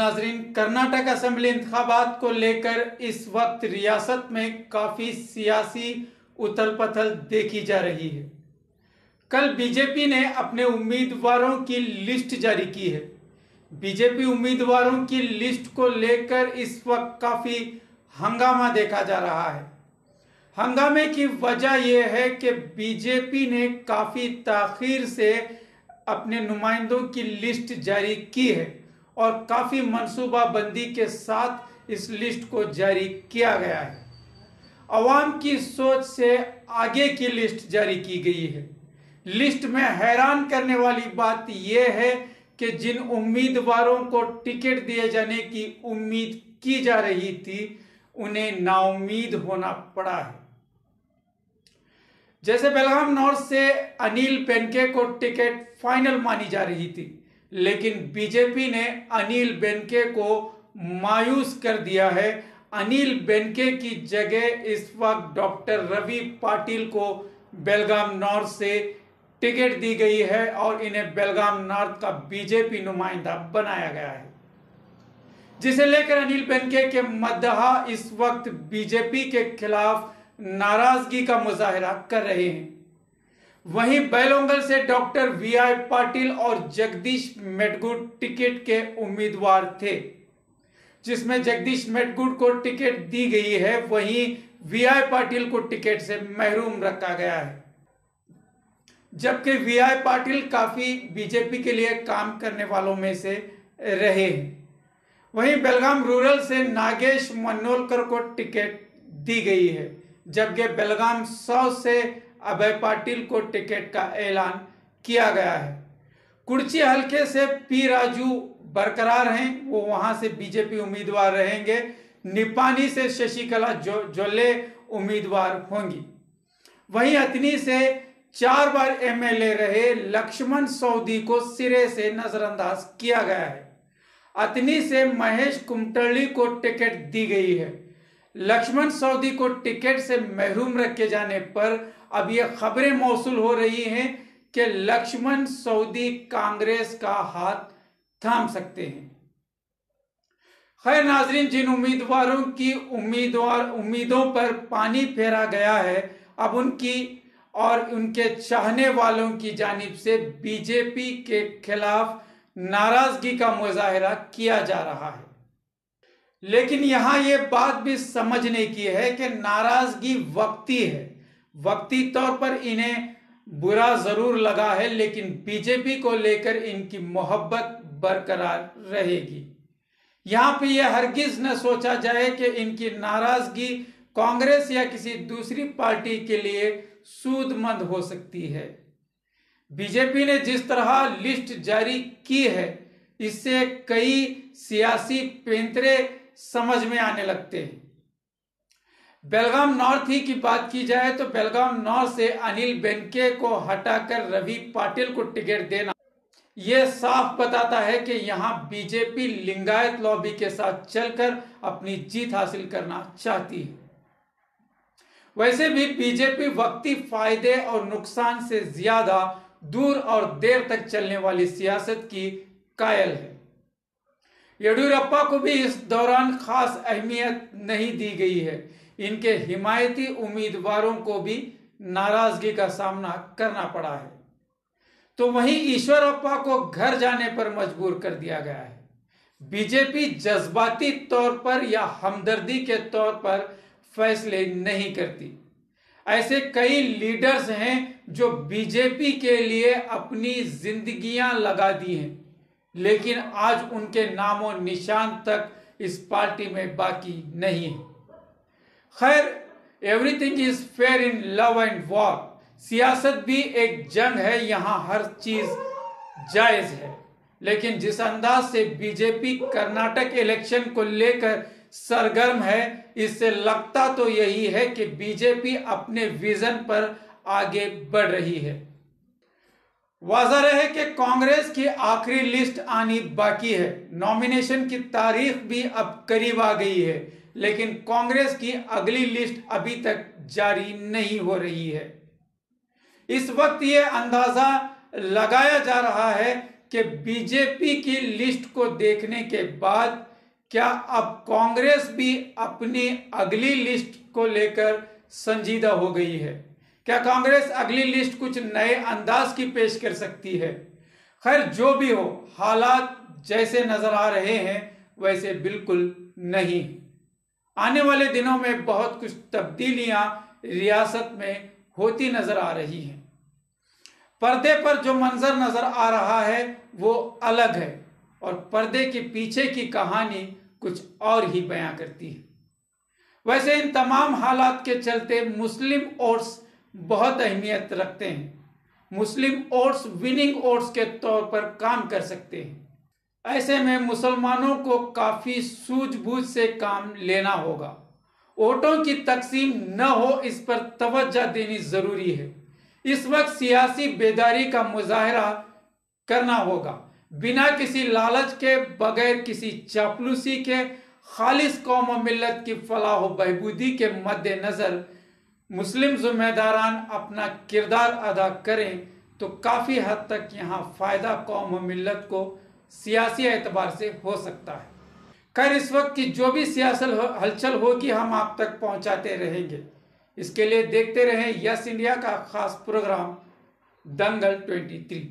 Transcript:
नाजरीन, कर्नाटक असेंबली इंतखाबात को लेकर इस वक्त रियासत में काफ़ी सियासी उथल पुथल देखी जा रही है। कल बीजेपी ने अपने उम्मीदवारों की लिस्ट जारी की है। बीजेपी उम्मीदवारों की लिस्ट को लेकर इस वक्त काफ़ी हंगामा देखा जा रहा है। हंगामे की वजह यह है कि बीजेपी ने काफ़ी ताख़ीर से अपने नुमाइंदों की लिस्ट जारी की है और काफ़ी मनसूबाबंदी के साथ इस लिस्ट को जारी किया गया है। अवाम की सोच से आगे की लिस्ट जारी की गई है। लिस्ट में हैरान करने वाली बात यह है कि जिन उम्मीदवारों को टिकट दिए जाने की उम्मीद की जा रही थी, उन्हें नाउम्मीद होना पड़ा है। जैसे बेलगाम नॉर्थ से अनिल बेनके को टिकट फाइनल मानी जा रही थी, लेकिन बीजेपी ने अनिल बेनके को मायूस कर दिया है। अनिल बेनके की जगह इस वक्त डॉक्टर रवि पाटिल को बेलगाम नॉर्थ से टिकट दी गई है और इन्हें बेलगाम नॉर्थ का बीजेपी नुमाइंदा बनाया गया है, जिसे लेकर अनिल बेनके के मद्दाहा इस वक्त बीजेपी के खिलाफ नाराजगी का मुजाहरा कर रहे हैं। वहीं बेलोंगल से डॉक्टर वीआई पाटिल और जगदीश मेटगुड टिकट के उम्मीदवार थे, जिसमें जगदीश मेटगुड को टिकट दी गई है, वहीं वीआई पाटिल को टिकट से महरूम रखा गया है। जबकि वीआई पाटिल काफी बीजेपी के लिए काम करने वालों में से रहे हैं। वहीं बेलगाम रूरल से नागेश मनोलकर को टिकट दी गई है, जबकि बेलगाम साउथ से अभय पाटिल को टिकट का ऐलान किया गया है। कुर्ची हल्के से पी राजू बरकरार हैं, वो वहां से बीजेपी उम्मीदवार रहेंगे। निपानी से शशिकला जोले उम्मीदवार होंगी। वहीं अतनी से 4 बार एमएलए रहे लक्ष्मण सऊदी को सिरे से नजरअंदाज किया गया है। अतनी से महेश कुमटल्ली को टिकट दी गई है। लक्ष्मण सऊदी को टिकट से महरूम रखे जाने पर अब यह खबरें मौसूल हो रही हैं कि लक्ष्मण सऊदी कांग्रेस का हाथ थाम सकते हैं। खैर नाजरीन, जिन उम्मीदवारों की उम्मीदों पर पानी फेरा गया है, अब उनकी और उनके चाहने वालों की जानिब से बीजेपी के खिलाफ नाराजगी का मुजाहरा किया जा रहा है। लेकिन यहां यह बात भी समझने की है कि नाराजगी वक्ती है। वक्ती तौर पर इन्हें बुरा जरूर लगा है, लेकिन बीजेपी को लेकर इनकी मोहब्बत बरकरार रहेगी। यहां पे यह हरगिज न सोचा जाए कि इनकी नाराजगी कांग्रेस या किसी दूसरी पार्टी के लिए सूदमंद हो सकती है। बीजेपी ने जिस तरह लिस्ट जारी की है, इससे कई सियासी पैंतरे समझ में आने लगते हैं। बेलगाम नॉर्थ ही की बात की जाए तो बेलगाम नॉर्थ से अनिल बेनके को हटाकर रवि पाटिल को टिकट देना यह साफ बताता है कि यहां बीजेपी लिंगायत लॉबी के साथ चलकर अपनी जीत हासिल करना चाहती है। वैसे भी बीजेपी वक्ती फायदे और नुकसान से ज्यादा दूर और देर तक चलने वाली सियासत की कायल है। येडियुरप्पा को भी इस दौरान खास अहमियत नहीं दी गई है। इनके हिमायती उम्मीदवारों को भी नाराजगी का सामना करना पड़ा है। तो वहीं ईश्वरप्पा को घर जाने पर मजबूर कर दिया गया है। बीजेपी जज्बाती तौर पर या हमदर्दी के तौर पर फैसले नहीं करती। ऐसे कई लीडर्स हैं जो बीजेपी के लिए अपनी जिंदगियां लगा दी हैं, लेकिन आज उनके नामो निशान तक इस पार्टी में बाकी नहीं है। खैर, everything is fair in love and war. सियासत भी एक जंग है, यहां हर चीज जायज है। लेकिन जिस अंदाज से बीजेपी कर्नाटक इलेक्शन को लेकर सरगर्म है, इससे लगता तो यही है कि बीजेपी अपने विजन पर आगे बढ़ रही है। वाज़ह रहे कि कांग्रेस की आखिरी लिस्ट आनी बाकी है। नॉमिनेशन की तारीख भी अब करीब आ गई है, लेकिन कांग्रेस की अगली लिस्ट अभी तक जारी नहीं हो रही है। इस वक्त यह अंदाजा लगाया जा रहा है कि बीजेपी की लिस्ट को देखने के बाद क्या अब कांग्रेस भी अपनी अगली लिस्ट को लेकर संजीदा हो गई है? क्या कांग्रेस अगली लिस्ट कुछ नए अंदाज की पेश कर सकती है? खैर, जो भी हो, हालात जैसे नजर आ रहे हैं वैसे बिल्कुल नहीं। आने वाले दिनों में बहुत कुछ तब्दीलियां रियासत में होती नजर आ रही हैं। पर्दे पर जो मंजर नजर आ रहा है वो अलग है और पर्दे के पीछे की कहानी कुछ और ही बयां करती है। वैसे इन तमाम हालात के चलते मुस्लिम वोट्स बहुत अहमियत रखते हैं। मुस्लिम वोट्स विनिंग वोट्स के तौर पर काम कर सकते हैं। ऐसे में मुसलमानों को काफी सूझबूझ से काम लेना होगा। वोटों की तकसीम न हो, इस पर तवज्जो देनी जरूरी है। इस वक्त सियासी बेदारी का मुजाहरा करना होगा। बिना किसी लालच के, बगैर किसी चापलूसी के, खालिस कौम और मिल्लत की फलाह व बहबूदी के मद्देनजर मुस्लिम जिम्मेदारान अपना किरदार अदा करें तो काफ़ी हद तक यहाँ फ़ायदा कौम और मिल्लत को सियासी एतबार से हो सकता है। खैर, इस वक्त की जो भी सियासी हलचल होगी हम आप तक पहुँचाते रहेंगे। इसके लिए देखते रहें यस इंडिया का खास प्रोग्राम दंगल 23।